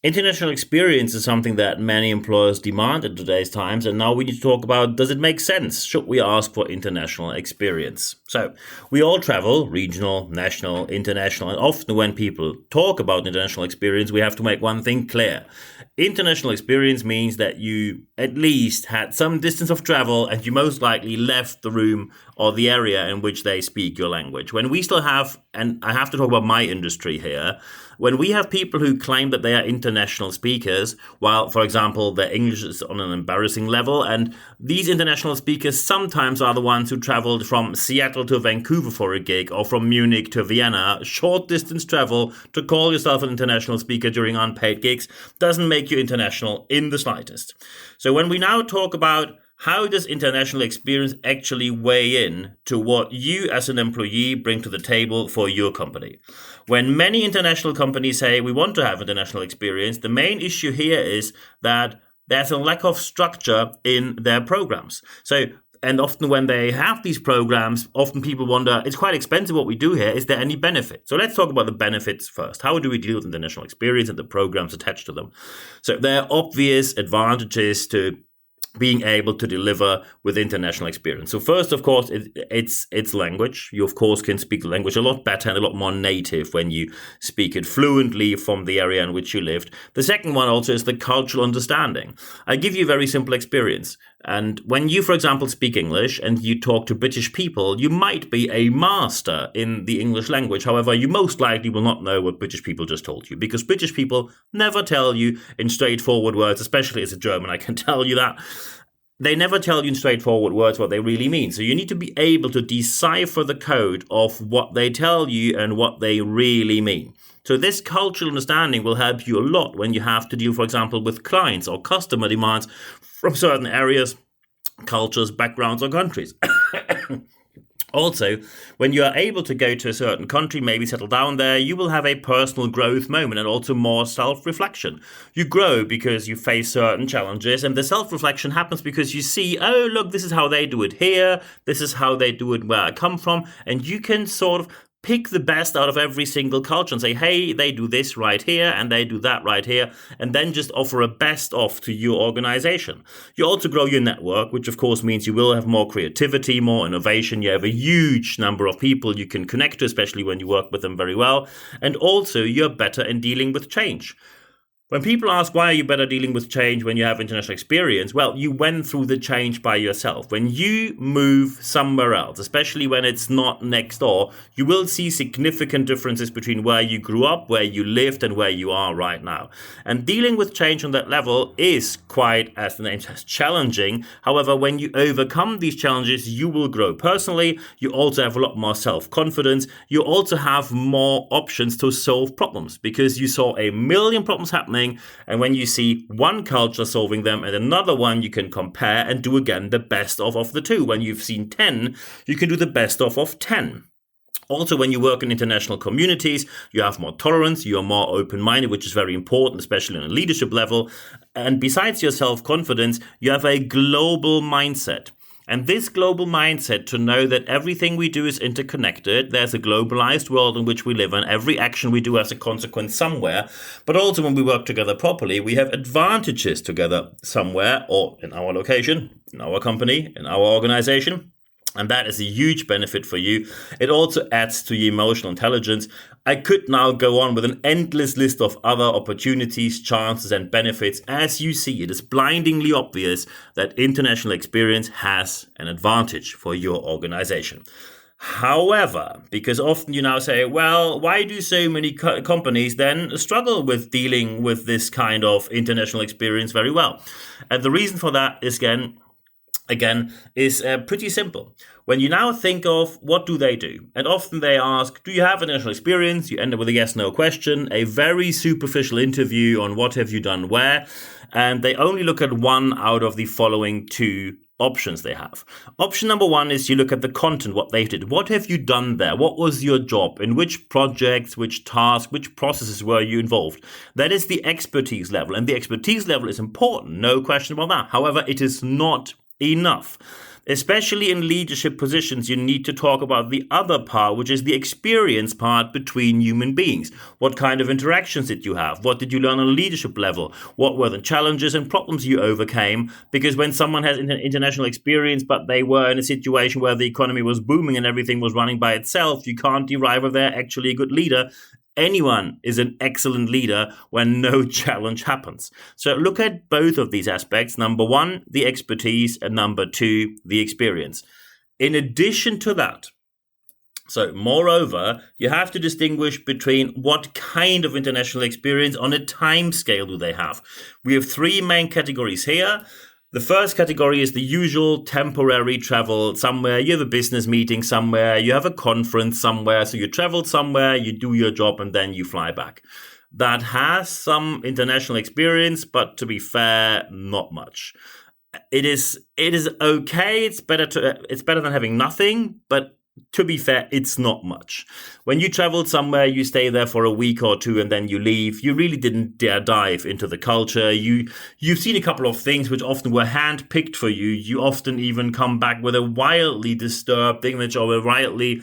International experience is something that many employers demand in today's times, and now we need to talk about, does it make sense? Should we ask for international experience? So, we all travel, regional, national, international, and often when people talk about international experience, we have to make one thing clear. International experience means that you at least had some distance of travel and you most likely left the room or the area in which they speak your language. When we still have, and I have to talk about my industry here, when we have people who claim that they are international speakers, while, for example, their English is on an embarrassing level, and these international speakers sometimes are the ones who traveled from Seattle to Vancouver for a gig, or from Munich to Vienna, short distance travel to call yourself an international speaker during unpaid gigs, doesn't make you international in the slightest. So when we now talk about how does international experience actually weigh in to what you as an employee bring to the table for your company? When many international companies say we want to have international experience, the main issue here is that there's a lack of structure in their programs. And often when they have these programs, often people wonder, it's quite expensive what we do here. Is there any benefit? So let's talk about the benefits first. How do we deal with international experience and the programs attached to them? So there are obvious advantages to being able to deliver with international experience. So first, of course, it's language. You, of course, can speak the language a lot better and a lot more native when you speak it fluently from the area in which you lived. The second one also is the cultural understanding. I give you a very simple experience. And when you, for example, speak English and you talk to British people, you might be a master in the English language. However, you most likely will not know what British people just told you, because British people never tell you in straightforward words, especially as a German, I can tell you that. They never tell you in straightforward words what they really mean. So you need to be able to decipher the code of what they tell you and what they really mean. So this cultural understanding will help you a lot when you have to deal, for example, with clients or customer demands from certain areas, cultures, backgrounds, or countries. Also, when you are able to go to a certain country, maybe settle down there, you will have a personal growth moment and also more self-reflection. You grow because you face certain challenges, and the self-reflection happens because you see, oh, look, this is how they do it here, this is how they do it where I come from, and you can sort of pick the best out of every single culture and say, hey, they do this right here and they do that right here, and then just offer a best of to your organization. You also grow your network, which of course means you will have more creativity, more innovation. You have a huge number of people you can connect to, especially when you work with them very well. And also you're better in dealing with change. When people ask, why are you better dealing with change when you have international experience? Well, you went through the change by yourself. When you move somewhere else, especially when it's not next door, you will see significant differences between where you grew up, where you lived, and where you are right now. And dealing with change on that level is quite, as the name says, challenging. However, when you overcome these challenges, you will grow personally. You also have a lot more self-confidence. You also have more options to solve problems because you saw a million problems happening. And when you see one culture solving them and another one, you can compare and do again the best of the two. When you've seen 10, you can do the best of 10. Also, when you work in international communities, you have more tolerance, you're more open-minded, which is very important, especially on a leadership level. And besides your self-confidence, you have a global mindset. And this global mindset to know that everything we do is interconnected, there's a globalized world in which we live, and every action we do has a consequence somewhere. But also when we work together properly, we have advantages together somewhere, or in our location, in our company, in our organization. And that is a huge benefit for you. It also adds to your emotional intelligence. I could now go on with an endless list of other opportunities, chances, and benefits. As you see, it is blindingly obvious that international experience has an advantage for your organization. However, because often you now say, well, why do so many companies then struggle with dealing with this kind of international experience very well? And the reason for that is, again, is pretty simple. When you now think of what do they do, and often they ask, do you have international experience? You end up with a yes-no question, a very superficial interview on what have you done where, and they only look at one out of the following two options they have. Option number one is you look at the content, what they did. What have you done there? What was your job? In which projects, which tasks, which processes were you involved? That is the expertise level, and the expertise level is important, no question about that. However, it is not enough. Especially in leadership positions, you need to talk about the other part, which is the experience part between human beings. What kind of interactions did you have? What did you learn on a leadership level? What were the challenges and problems you overcame? Because when someone has international experience, but they were in a situation where the economy was booming and everything was running by itself, you can't derive if they're actually a good leader. Anyone is an excellent leader when no challenge happens. So look at both of these aspects. Number one, the expertise, and number two, the experience. In addition to that, so moreover, you have to distinguish between what kind of international experience on a time scale do they have. We have three main categories here. The first category is the usual temporary travel somewhere. You have a business meeting somewhere, you have a conference somewhere, so you travel somewhere, you do your job, and then you fly back. That has some international experience, but to be fair, not much. It is okay. It's better than having nothing, but to be fair, it's not much. When you travel somewhere, you stay there for a week or two and then you leave. You really didn't dare dive into the culture. You've seen a couple of things which often were handpicked for you. You often even come back with a wildly disturbed image or a wildly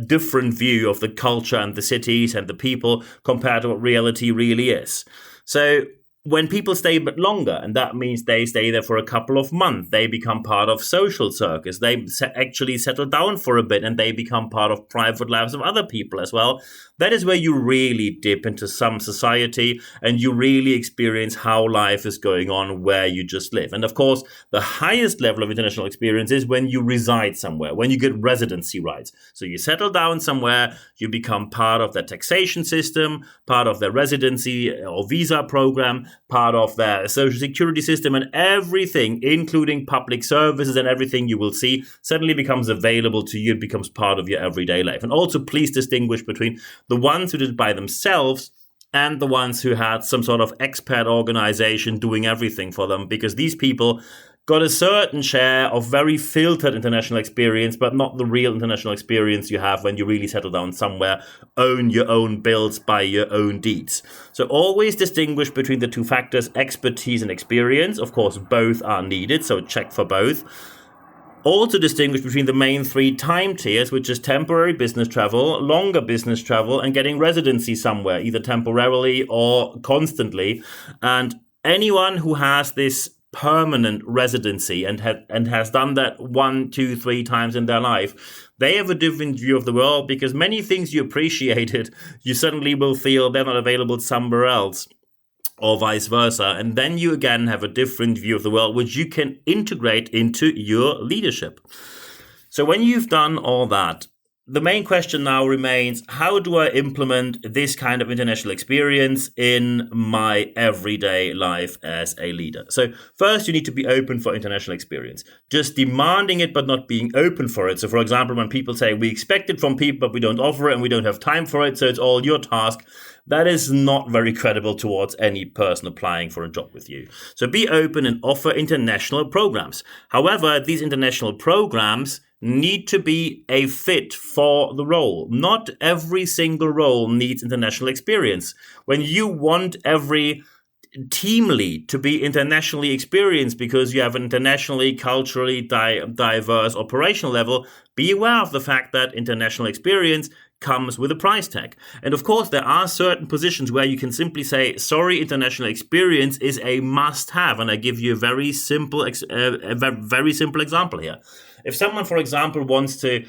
different view of the culture and the cities and the people compared to what reality really is. So when people stay a bit longer, and that means they stay there for a couple of months, they become part of social circus. They actually settle down for a bit and they become part of private lives of other people as well. That is where you really dip into some society and you really experience how life is going on where you just live. And of course, the highest level of international experience is when you reside somewhere, when you get residency rights. So you settle down somewhere, you become part of their taxation system, part of their residency or visa program, part of their social security system, and everything, including public services and everything you will see, suddenly becomes available to you. It becomes part of your everyday life. And also please distinguish between the ones who did it by themselves and the ones who had some sort of expat organization doing everything for them, because these people got a certain share of very filtered international experience, but not the real international experience you have when you really settle down somewhere, own your own bills by your own deeds. So always distinguish between the two factors, expertise and experience. Of course, both are needed, so check for both. Also distinguish between the main three time tiers, which is temporary business travel, longer business travel, and getting residency somewhere, either temporarily or constantly. And anyone who has this permanent residency and has done that 1, 2, 3 times in their life, they have a different view of the world, because many things you appreciated, you suddenly will feel they're not available somewhere else, or vice versa. And then you again have a different view of the world, which you can integrate into your leadership. So when you've done all that, the main question now remains, how do I implement this kind of international experience in my everyday life as a leader? So first, you need to be open for international experience. Just demanding it, but not being open for it. So for example, when people say, we expect it from people, but we don't offer it and we don't have time for it, so it's all your task, that is not very credible towards any person applying for a job with you. So be open and offer international programs. However, these international programs need to be a fit for the role. Not every single role needs international experience. When you want every team lead to be internationally experienced because you have an internationally, culturally diverse operational level, be aware of the fact that international experience comes with a price tag. And of course, there are certain positions where you can simply say, sorry, international experience is a must-have. And I give you a very simple example here. If someone, for example, wants to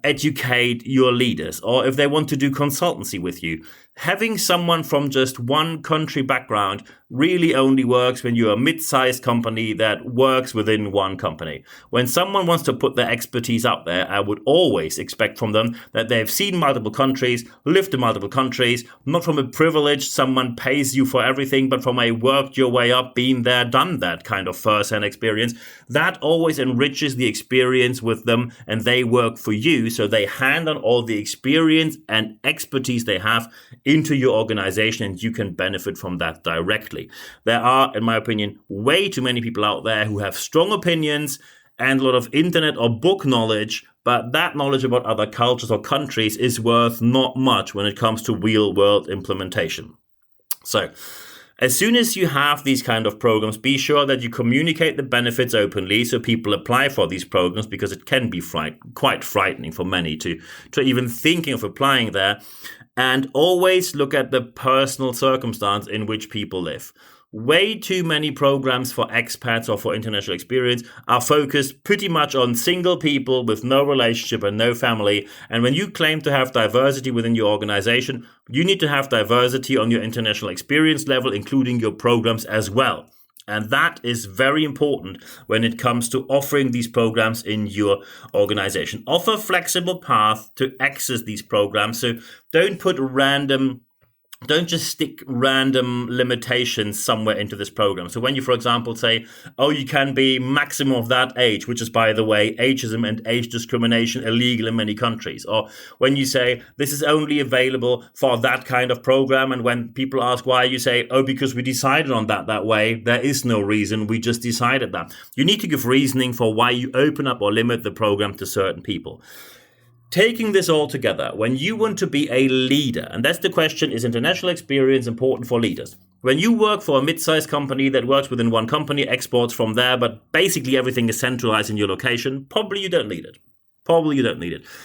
educate your leaders, or if they want to do consultancy with you, having someone from just one country background really only works when you're a mid-sized company that works within one company. When someone wants to put their expertise out there, I would always expect from them that they've seen multiple countries, lived in multiple countries, not from a privilege, someone pays you for everything, but from a worked your way up, been there, done that kind of first-hand experience. That always enriches the experience with them, and they work for you, so they hand on all the experience and expertise they have into your organization, and you can benefit from that directly. There are, in my opinion, way too many people out there who have strong opinions and a lot of internet or book knowledge, but that knowledge about other cultures or countries is worth not much when it comes to real world implementation. So, As soon as you have these kind of programs, be sure that you communicate the benefits openly so people apply for these programs, because it can be quite frightening for many to even thinking of applying there. And always look at the personal circumstance in which people live. Way too many programs for expats or for international experience are focused pretty much on single people with no relationship and no family. And when you claim to have diversity within your organization, you need to have diversity on your international experience level, including your programs as well. And that is very important when it comes to offering these programs in your organization. Offer flexible path to access these programs. So don't just stick random limitations somewhere into this program. So when you, for example, say, oh, you can be maximum of that age, which is, by the way, ageism and age discrimination illegal in many countries. Or when you say this is only available for that kind of program, and when people ask why, you say, oh, because we decided on that way. There is no reason. We just decided that. You need to give reasoning for why you open up or limit the program to certain people. Taking this all together, when you want to be a leader, and that's the question, is international experience important for leaders? When you work for a mid-sized company that works within one company, exports from there, but basically everything is centralized in your location, probably you don't need it.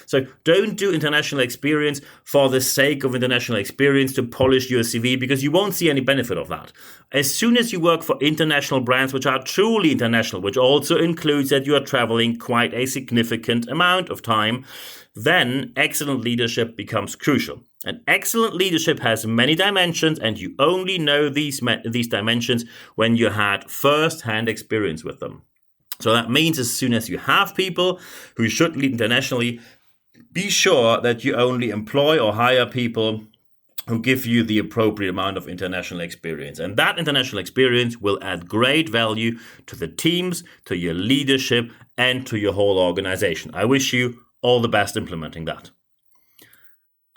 So don't do international experience for the sake of international experience to polish your CV, because you won't see any benefit of that. As soon as you work for international brands which are truly international, which also includes that you are traveling quite a significant amount of time, then excellent leadership becomes crucial. And excellent leadership has many dimensions, and you only know these dimensions when you had first-hand experience with them. So that means as soon as you have people who should lead internationally, be sure that you only employ or hire people who give you the appropriate amount of international experience. And that international experience will add great value to the teams, to your leadership, and to your whole organization. I wish you all the best implementing that.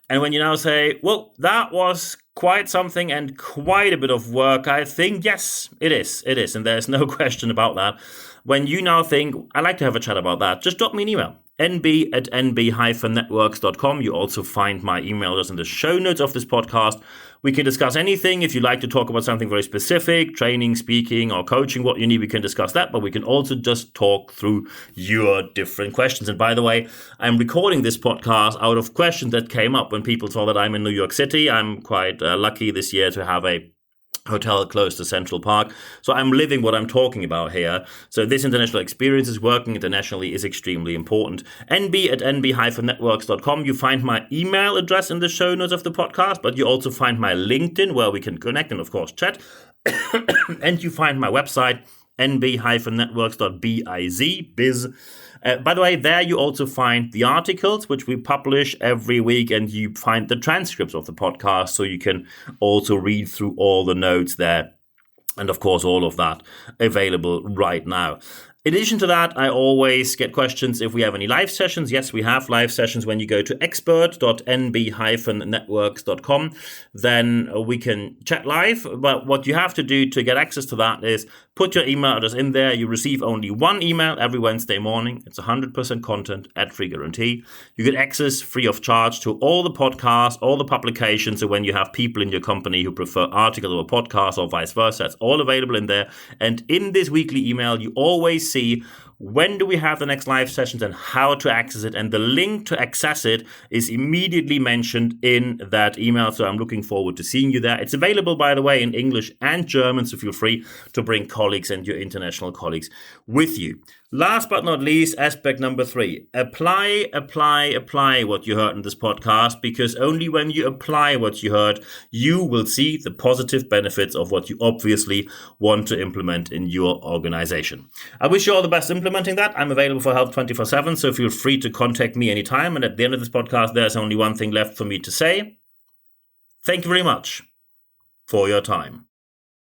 And when you now say, well, that was quite something and quite a bit of work, I think, yes, it is. And there's no question about that. When you now think, I'd like to have a chat about that, just drop me an email. nb@nb-networks.com. You also find my email address in the show notes of this podcast. We can discuss anything. If you'd like to talk about something very specific, training, speaking, or coaching, what you need, we can discuss that. But we can also just talk through your different questions. And by the way, I'm recording this podcast out of questions that came up when people saw that I'm in New York City. I'm quite lucky this year to have a hotel close to Central Park. So I'm living what I'm talking about here. So this international experience is working internationally is extremely important. nb@nb-networks.com. You find my email address in the show notes of the podcast, but you also find my LinkedIn where we can connect and of course chat. And you find my website, nb-networks.biz. By the way, there you also find the articles which we publish every week, and you find the transcripts of the podcast, so you can also read through all the notes there. And of course, all of that available right now. In addition to that, I always get questions if we have any live sessions. Yes, we have live sessions. When you go to expert.nb-networks.com, then we can chat live. But what you have to do to get access to that is put your email address in there. You receive only one email every Wednesday morning. It's 100% content at free guarantee. You get access free of charge to all the podcasts, all the publications. So when you have people in your company who prefer articles or podcasts or vice versa, it's all available in there. And in this weekly email, you always see when do we have the next live sessions and how to access it. And the link to access it is immediately mentioned in that email. So I'm looking forward to seeing you there. It's available, by the way, in English and German. So feel free to bring colleagues and your international colleagues with you. Last but not least, aspect number 3, apply what you heard in this podcast, because only when you apply what you heard, you will see the positive benefits of what you obviously want to implement in your organization. I wish you all the best implementing that. I'm available for help 24/7, so feel free to contact me anytime. And at the end of this podcast, there's only one thing left for me to say. Thank you very much for your time.